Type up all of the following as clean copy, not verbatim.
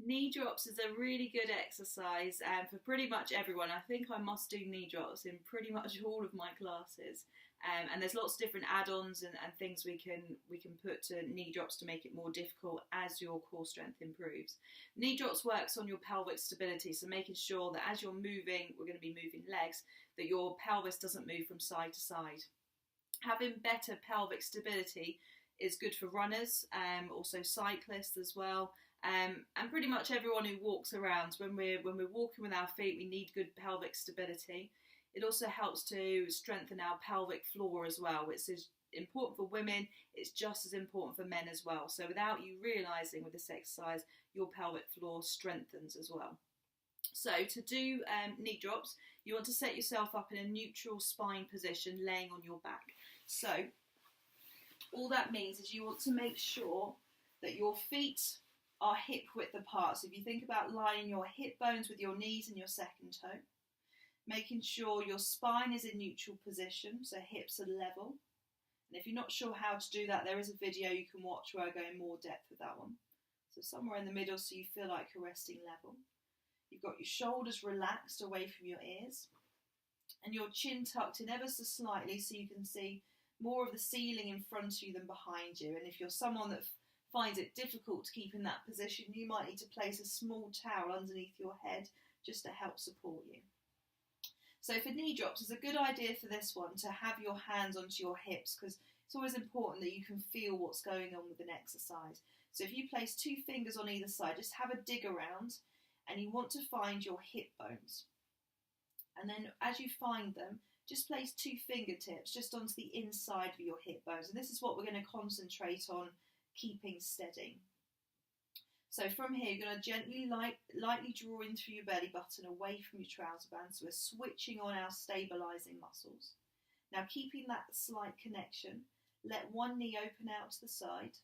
Knee drops is a really good exercise for pretty much everyone. I think I must do knee drops in pretty much all of my classes. And there's lots of different add-ons and things we can put to knee drops to make it more difficult as your core strength improves. Knee drops works on your pelvic stability, so making sure that as you're moving, we're going to be moving legs, that your pelvis doesn't move from side to side. Having better pelvic stability is good for runners, also cyclists as well. And pretty much everyone who walks around. When we're walking with our feet, we need good pelvic stability. It also helps to strengthen our pelvic floor as well, which is important for women. It's just as important for men as well. So without you realising with this exercise, your pelvic floor strengthens as well. So to do knee drops, you want to set yourself up in a neutral spine position, laying on your back. So all that means is you want to make sure that your feet are hip width apart. So if you think about lining your hip bones with your knees and your second toe, making sure your spine is in neutral position, so hips are level. And if you're not sure how to do that, there is a video you can watch where I go in more depth with that one. So somewhere in the middle so you feel like you're resting level. You've got your shoulders relaxed away from your ears and your chin tucked in ever so slightly so you can see more of the ceiling in front of you than behind you. And if you're someone that finds it difficult to keep in that position, you might need to place a small towel underneath your head just to help support you. So for knee drops, it's a good idea for this one to have your hands onto your hips, because it's always important that you can feel what's going on with an exercise. So if you place 2 fingers on either side, just have a dig around and you want to find your hip bones. And then as you find them, just place 2 fingertips just onto the inside of your hip bones. And this is what we're going to concentrate on keeping steady. So from here, you're going to gently, lightly draw in through your belly button away from your trouser band. So we're switching on our stabilising muscles. Now keeping that slight connection, let one knee open out to the side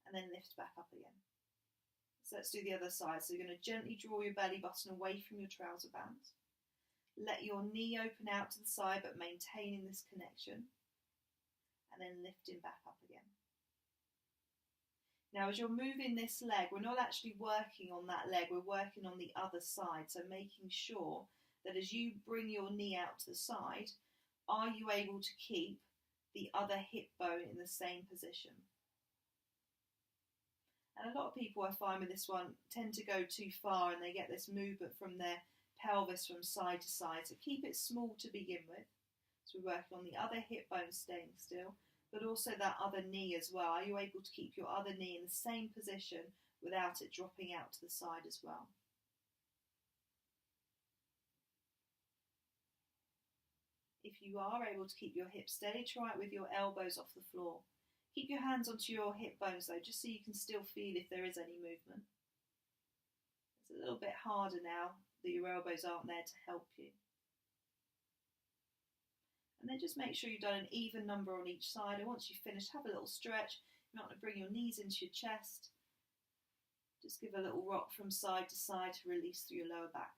and then lift back up again. So let's do the other side. So you're going to gently draw your belly button away from your trouser band. Let your knee open out to the side but maintaining this connection and then lifting back up again. Now, as you're moving this leg, we're not actually working on that leg, we're working on the other side. So making sure that as you bring your knee out to the side, are you able to keep the other hip bone in the same position? And a lot of people I find with this one tend to go too far and they get this movement from their pelvis from side to side. So keep it small to begin with. So we're working on the other hip bone staying still, but also that other knee as well. Are you able to keep your other knee in the same position without it dropping out to the side as well? If you are able to keep your hips steady, try it with your elbows off the floor. Keep your hands onto your hip bones though, just so you can still feel if there is any movement. It's a little bit harder now that your elbows aren't there to help you. And then just make sure you've done an even number on each side. And once you've finished, have a little stretch. You might want to bring your knees into your chest. Just give a little rock from side to side to release through your lower back.